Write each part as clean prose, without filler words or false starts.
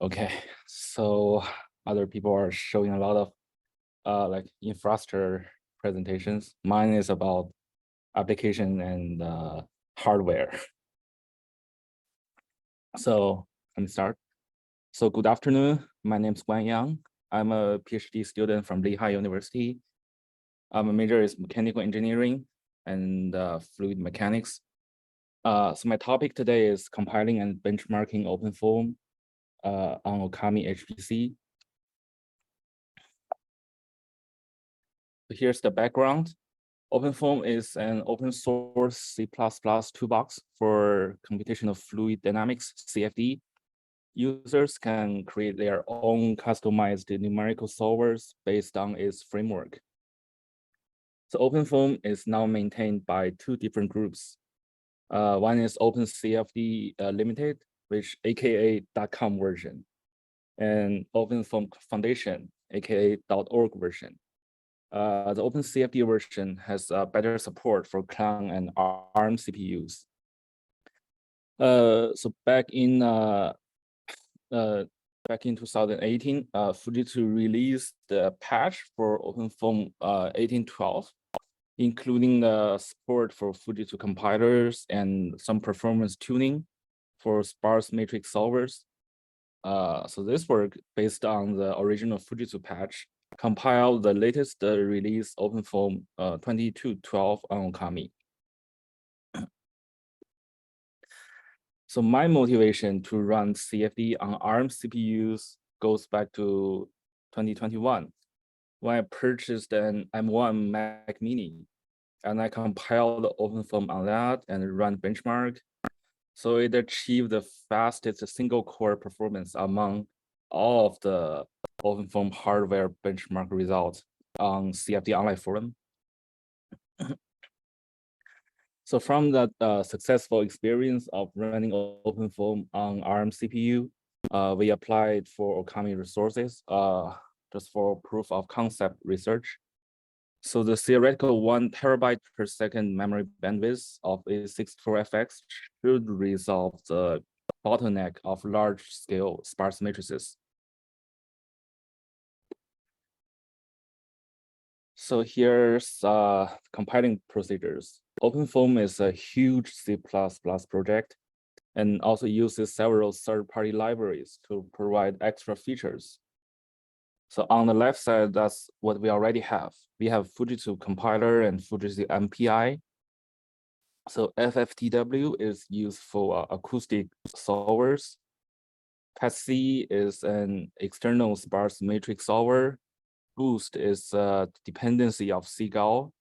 Okay, so other people are showing a lot of like infrastructure presentations. Mine is about application and hardware. So let me start. So good afternoon. My name is Guanyang. I'm a PhD student from Lehigh University. My major is mechanical engineering and fluid mechanics. So my topic today is compiling and benchmarking OpenFOAM on Ookami HPC. Here's the background. OpenFOAM is an open source C++ toolbox for computational fluid dynamics, CFD. Users can create their own customized numerical solvers based on its framework. So OpenFOAM is now maintained by two different groups. One is OpenCFD Limited, which aka .com version, and OpenFOAM Foundation, aka .org version. The OpenCFD version has better support for Clang and ARM CPUs. So back in 2018, Fujitsu released the patch for OpenFOAM 18.12, including the support for Fujitsu compilers and some performance tuning for sparse matrix solvers. So this work, based on the original Fujitsu patch, compiled the latest release OpenFOAM 22.12 on Ookami. So my motivation to run CFD on ARM CPUs goes back to 2021, when I purchased an M1 Mac Mini, and I compiled OpenFOAM on that and run benchmark. So it achieved the fastest single core performance among all of the OpenFOAM hardware benchmark results on CFD Online Forum. So from that successful experience of running OpenFOAM on ARM CPU, we applied for Ookami resources just for proof of concept research. So the theoretical 1 terabyte per second memory bandwidth of a64FX should resolve the bottleneck of large-scale sparse matrices. So here's compiling procedures. OpenFOAM is a huge C++ project and also uses several third-party libraries to provide extra features. So on the left side, that's what we already have. We have Fujitsu compiler and Fujitsu MPI. So FFTW is used for acoustic solvers. PAT-C is an external sparse matrix solver. Boost is a dependency of Seagull.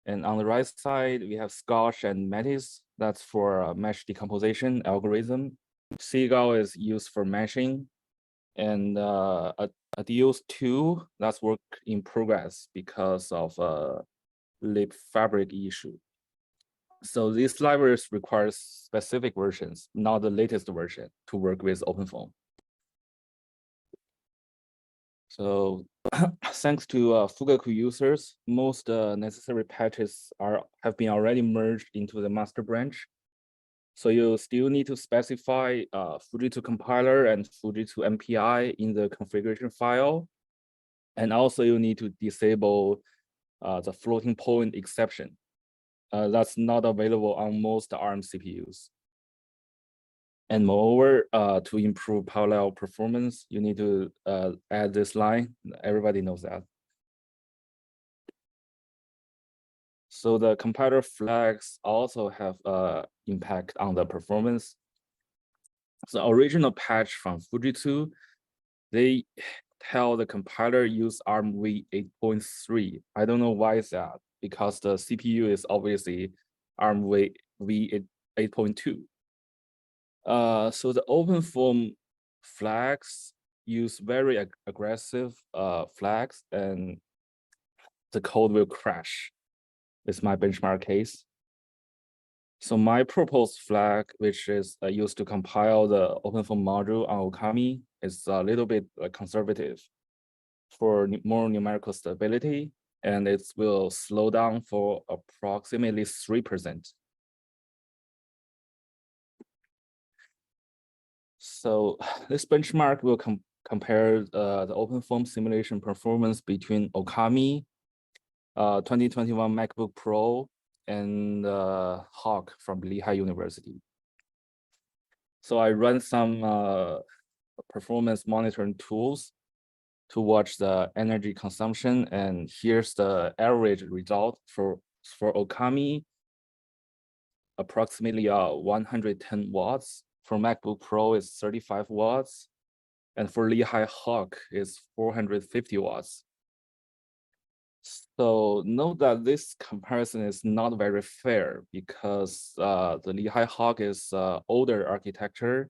And on the right side, we have Scotch and Metis. That's for mesh decomposition algorithm. Seagull is used for meshing. And Adios 2, that's work in progress because of a lib fabric issue. So these libraries require specific versions, not the latest version, to work with OpenFOAM. So thanks to Fugaku users, most necessary patches have been already merged into the master branch. So you still need to specify Fujitsu compiler and Fujitsu MPI in the configuration file. And also you need to disable the floating point exception. That's not available on most ARM CPUs. And moreover, to improve parallel performance, you need to add this line. Everybody knows that. So the compiler flags also have impact on the performance. The original patch from Fujitsu, they tell the compiler use ARMv 8.3. I don't know why is that, because the CPU is obviously ARMv 8.2. So the OpenFOAM flags use very aggressive flags, and the code will crash. It's my benchmark case. So my proposed flag, which is used to compile the OpenFOAM module on Ookami, is a little bit conservative for more numerical stability, and it will slow down for approximately 3%. So this benchmark will compare the OpenFOAM simulation performance between Ookami, 2021 MacBook Pro, and Hawk from Lehigh University. So I run some performance monitoring tools to watch the energy consumption, and here's the average result for Ookami, approximately 110 watts. For MacBook Pro is 35 watts, and for Lehigh Hawk is 450 watts. So note that this comparison is not very fair because the Lehigh Hawk is older architecture.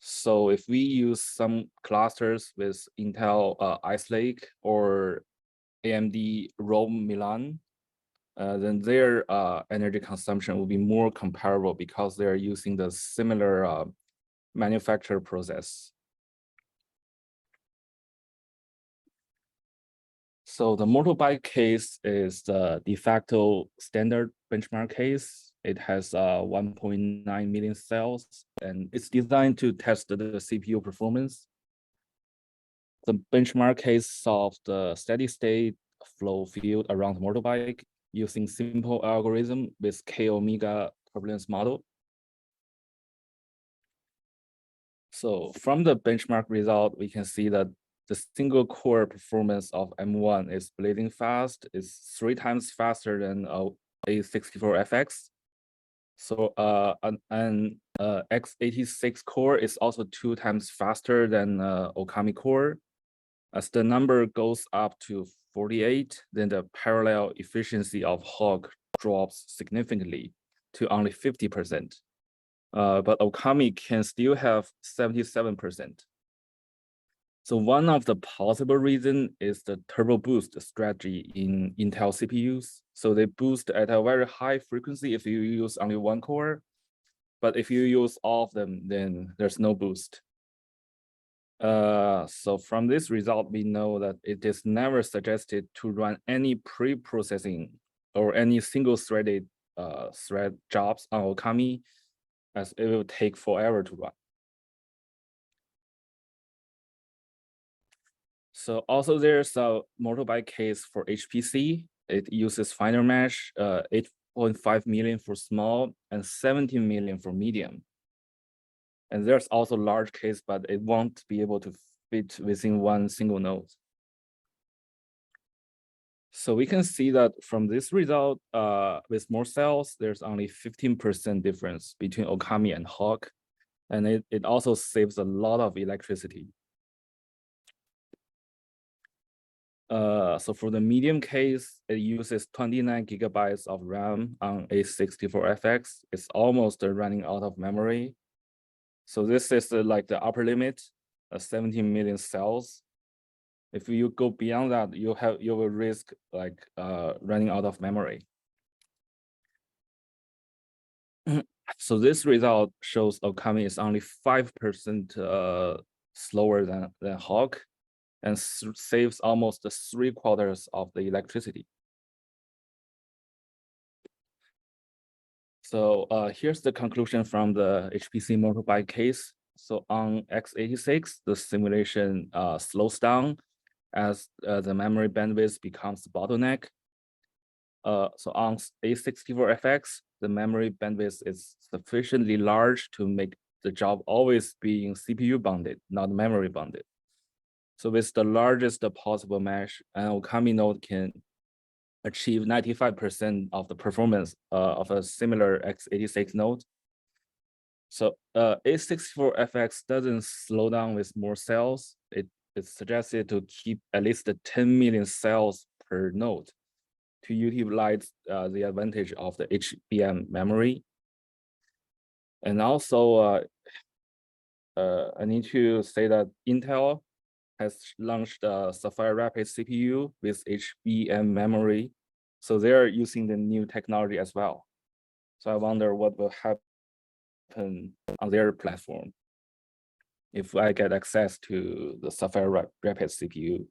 So if we use some clusters with Intel Ice Lake or AMD Rome Milan, then their energy consumption will be more comparable because they're using the similar manufacture process. So the motorbike case is the de facto standard benchmark case. It has 1.9 million cells, and it's designed to test the CPU performance. The benchmark case solves the steady state flow field around the motorbike using simple algorithm with K omega turbulence model. So from the benchmark result, we can see that the single core performance of M1 is blazing fast. It's 3 times faster than A64FX. So an x86 core is also 2 times faster than Ookami core. As the number goes up to 48, then the parallel efficiency of Hawk drops significantly to only 50%. But Ookami can still have 77%. So one of the possible reasons is the turbo boost strategy in Intel CPUs. So they boost at a very high frequency if you use only one core, but if you use all of them, then there's no boost. So from this result, we know that it is never suggested to run any pre-processing or any single-threaded thread jobs on Ookami, as it will take forever to run. So also there's a motorbike case for HPC. It uses finer mesh, 8.5 million for small and 17 million for medium. And there's also large case, but it won't be able to fit within one single node. So we can see that from this result, with more cells, there's only 15% difference between Ookami and Hawk. And it also saves a lot of electricity. So for the medium case, it uses 29 gigabytes of RAM on A64FX. It's almost running out of memory. So this is like the upper limit, 17 million cells. If you go beyond that, you will risk like running out of memory. So this result shows Ookami is only 5% slower than Hawk, and saves almost 3/4 of the electricity. So here's the conclusion from the HPC motorbike case. So on x86, the simulation slows down as the memory bandwidth becomes bottleneck. So on A64FX, the memory bandwidth is sufficiently large to make the job always being CPU bounded, not memory bounded. So with the largest possible mesh, an Ookami node can achieve 95% of the performance of a similar x86 node. So A64FX doesn't slow down with more cells. It's suggested to keep at least 10 million cells per node to utilize the advantage of the HBM memory. And also, I need to say that Intel has launched the Sapphire Rapids CPU with HBM memory. So they're using the new technology as well. So I wonder what will happen on their platform if I get access to the Sapphire Rapids CPU.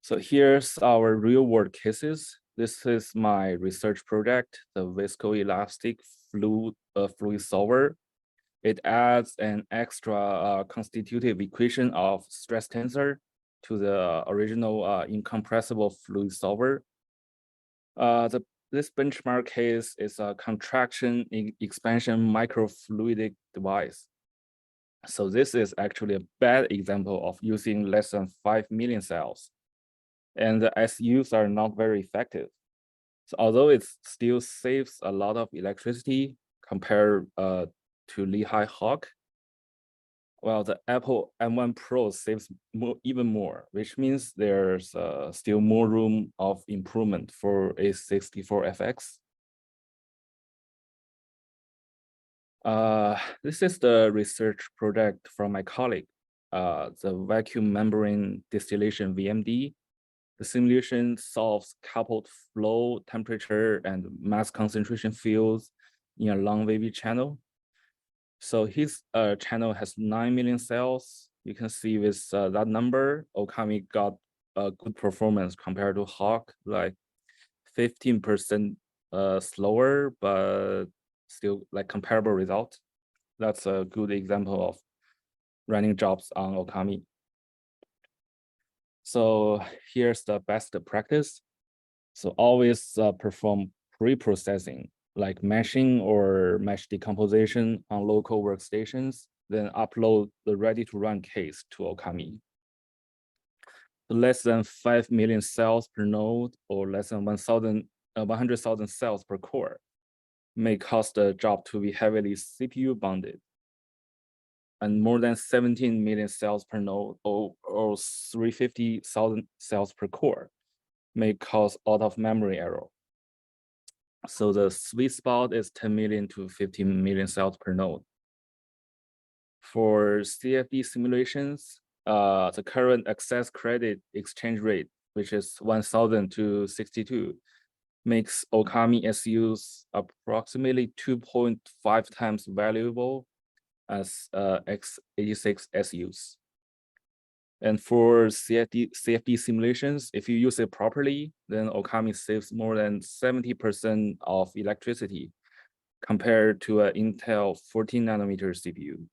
So here's our real world cases. This is my research project, the viscoelastic fluid solver. It adds an extra constitutive equation of stress tensor to the original incompressible fluid solver. This benchmark case is a contraction expansion microfluidic device. So this is actually a bad example of using less than 5 million cells. And the SUs are not very effective. So although it still saves a lot of electricity compared to Lehigh Hawk, well, the Apple M1 Pro saves even more, which means there's still more room of improvement for A64FX. This is the research project from my colleague, the vacuum membrane distillation VMD. The simulation solves coupled flow, temperature, and mass concentration fields in a long wavy channel. So his channel has 9 million cells. You can see with that number, Ookami got a good performance compared to Hawk, like 15% slower, but still like comparable result. That's a good example of running jobs on Ookami. So here's the best practice. So always perform pre-processing, like meshing or mesh decomposition on local workstations, then upload the ready-to-run case to Ookami. Less than 5 million cells per node or less than 100,000 cells per core may cause the job to be heavily CPU bounded. And more than 17 million cells per node or 350,000 cells per core may cause out of memory error. So the sweet spot is 10 million to 15 million cells per node. For CFD simulations, the current access credit exchange rate, which is 1,000 to 62, makes Ookami SUs approximately 2.5 times valuable as x86 SUs. And for CFD simulations, if you use it properly, then Ookami saves more than 70% of electricity compared to an Intel 14 nanometer CPU.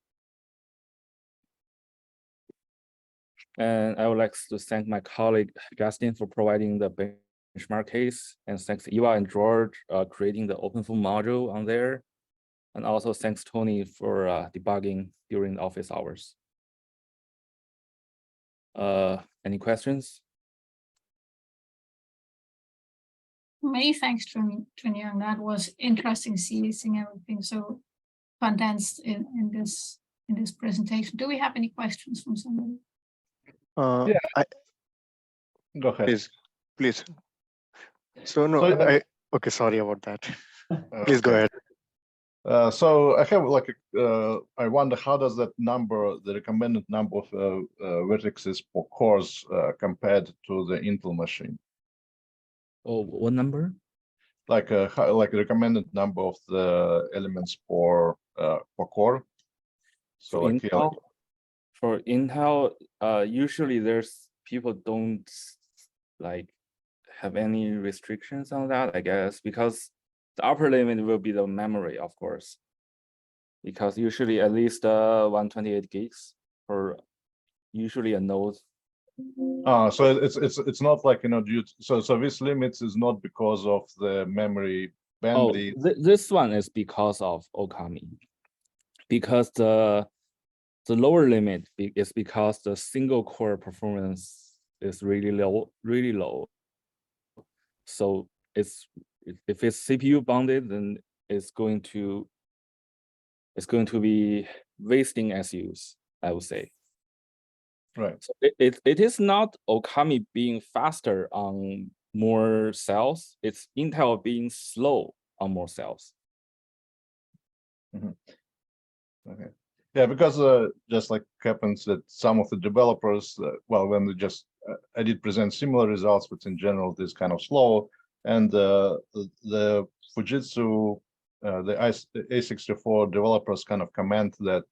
And I would like to thank my colleague Justin for providing the benchmark case, and thanks Eva and George creating the OpenFOAM module on there. And also thanks Tony for debugging during the office hours. Any questions? Many thanks, Guanyang. That was interesting seeing everything so condensed in this presentation. Do we have any questions from somebody? Yeah. Go ahead. Please. So no, okay, sorry about that. Please go ahead. So I have like I wonder how does that number, the recommended number of vertices per cores compared to the Intel machine? Oh, what number? Like like the recommended number of the elements per core. So for like Intel, for Intel, usually there's people don't like have any restrictions on that, I guess, because the upper limit will be the memory, of course, because usually at least 128 gigs for usually a node. So it's not like, you know, so this limits is not because of the memory bandwidth. Oh, this one is because of Ookami, because the lower limit is because the single core performance is really low. So if it's CPU bounded, then it's going to be wasting SUs, I would say. Right. So it is not Ookami being faster on more cells. It's Intel being slow on more cells. Mm-hmm. Okay. Yeah, because just like happens that some of the developers, well, when they just I did present similar results, but in general, this kind of slow. And the Fujitsu, the A64 developers kind of comment that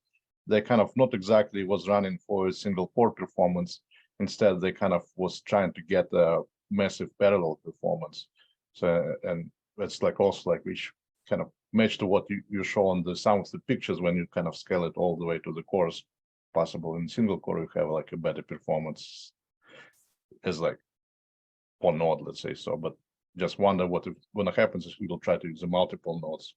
they kind of not exactly was running for a single core performance. Instead, they kind of was trying to get a massive parallel performance. So, and that's like also like which kind of match to what you show on some of the pictures when you kind of scale it all the way to the cores possible. In single core, you have like a better performance as like per node, let's say so. But just wonder what when it happens is we will try to use the multiple nodes.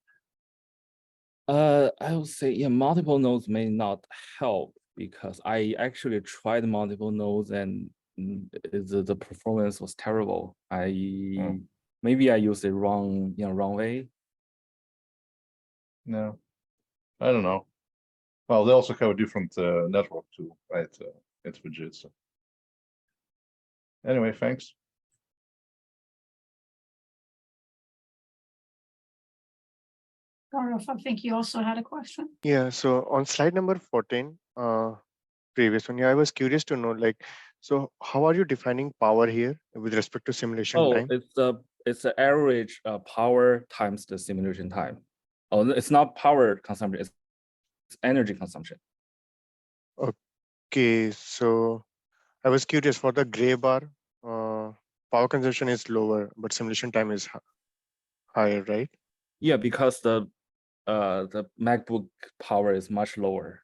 I would say, yeah, multiple nodes may not help because I actually tried multiple nodes and the performance was terrible. Maybe I used it wrong way. No, I don't know. Well, they also have a different network too, right? It's Fujitsu. Anyway, thanks. Gaurav, I think you also had a question. Yeah, so on slide number 14, previous one, yeah, I was curious to know, like, so how are you defining power here with respect to simulation Oh, time? it's the average power times the simulation time. Oh, it's not power consumption, it's energy consumption. Okay, so I was curious for the gray bar, power consumption is lower, but simulation time is higher, right? Yeah, because the MacBook power is much lower.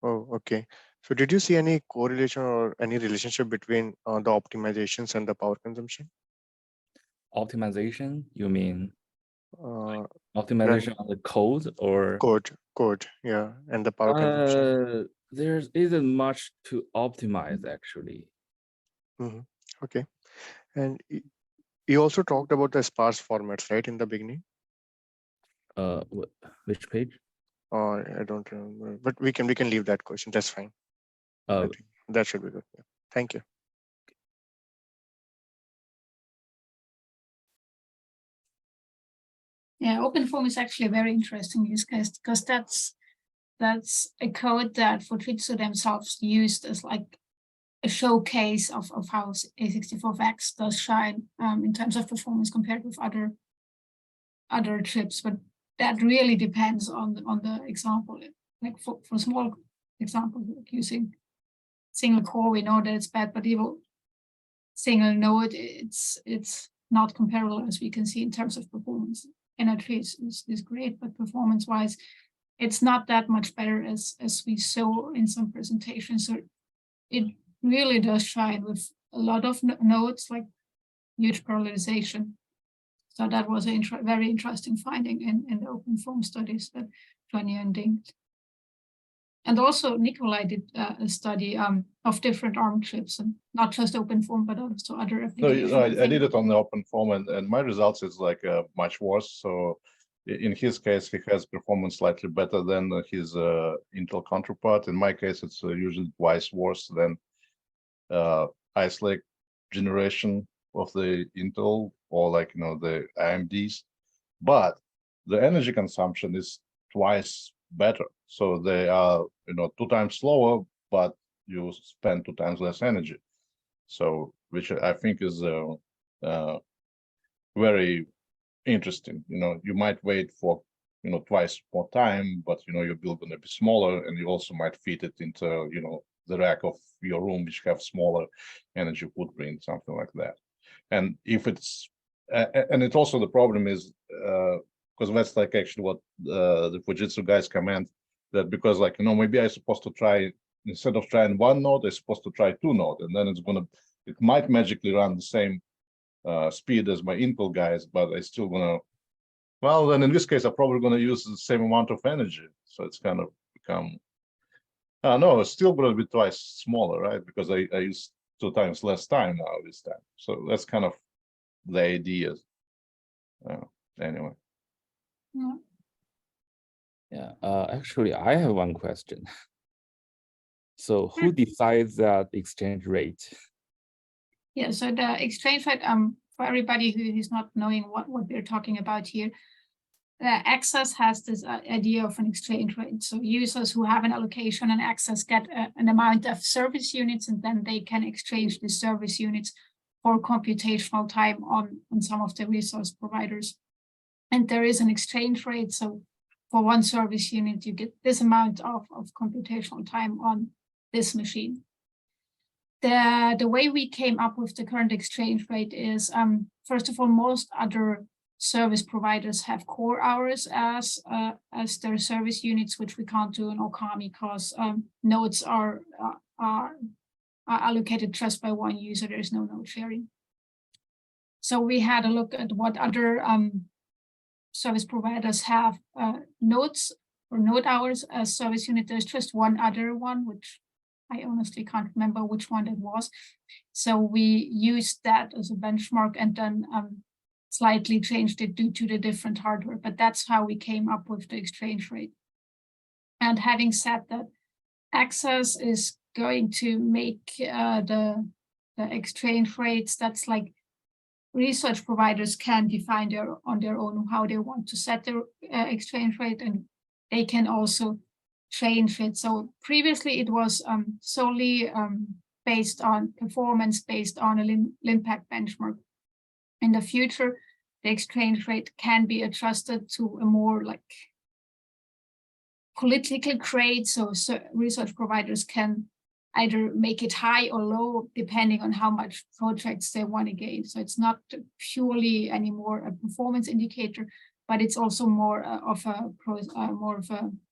Oh, okay. So did you see any correlation or any relationship between the optimizations and the power consumption? Optimization, you mean? Uh, Optimization on the code or? code, yeah, and the power consumption. There isn't much to optimize actually. Okay. And you also talked about the sparse formats, right, in the beginning? Which page? I don't remember, but we can leave that question. That's fine. I think that should be good. Yeah. Thank you. Yeah, OpenFOAM is actually a very interesting use case because that's a code that Fujitsu themselves used as like a showcase of how A64X does shine in terms of performance compared with other chips. But that really depends on the example. Like for small examples, like using single core, we know that it's bad, but even single node, it's not comparable as we can see in terms of performance. Energy is great, but performance-wise, it's not that much better as we saw in some presentations. So it really does shine with a lot of nodes, like huge parallelization. So that was a very interesting finding in the OpenFOAM studies that Guanyang did. And also Nikolai did a study of different ARM chips, and not just OpenFOAM, but also other applications. No, I did it on the OpenFOAM, and my results is like much worse. So in his case, he has performance slightly better than his Intel counterpart. In my case, it's usually twice worse than Ice Lake generation of the Intel or like, the AMDs. But the energy consumption is twice better. So they are, 2 times slower, but you spend 2 times less energy. So, which I think is very interesting. You might wait for, twice more time, but, your build going to be smaller, and you also might fit it into, the rack of your room, which have smaller energy footprint, something like that. And if it's, and it also, the problem is, because that's like actually what the Fujitsu guys comment, that because like, maybe I'm supposed to try, instead of trying 1 node, I'm supposed to try 2 nodes, and then it might magically run the same speed as my Intel guys, but I still well, then in this case, I'm probably gonna use the same amount of energy. So it's kind of become, no, it's still gonna be twice smaller, right? Because I use 2 times less time now this time. So that's kind of the idea. Anyway. Yeah, actually, I have one question. So who decides that exchange rate? Yeah, so the exchange rate, for everybody who is not knowing what we're talking about here, Access has this idea of an exchange rate. So users who have an allocation and Access get an amount of service units, and then they can exchange the service units for computational time on some of the resource providers. And there is an exchange rate. So for 1 service unit, you get this amount of computational time on this machine. The way we came up with the current exchange rate is, first of all, most other service providers have core hours as their service units, which we can't do in Ookami because nodes are allocated just by one user. There's no node sharing. So we had a look at what other service providers have nodes or node hours as service unit. There's just one other one, which I honestly can't remember which one it was. So we used that as a benchmark and then slightly changed it due to the different hardware, but that's how we came up with the exchange rate. And having said that, Access is going to make the exchange rates, that's like research providers can define on their own how they want to set their exchange rate, and they can also change it. So previously it was solely based on performance, based on a Limpact benchmark. In the future, the exchange rate can be adjusted to a more like political grade. So research providers can either make it high or low, depending on how much projects they want to gain. So it's not purely anymore a performance indicator, but it's also more of a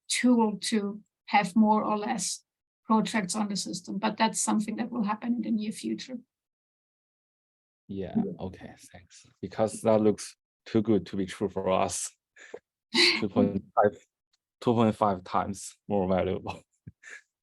tool to have more or less projects on the system. But that's something that will happen in the near future. Yeah, okay, thanks. Because that looks too good to be true for us. 2.5 times more valuable.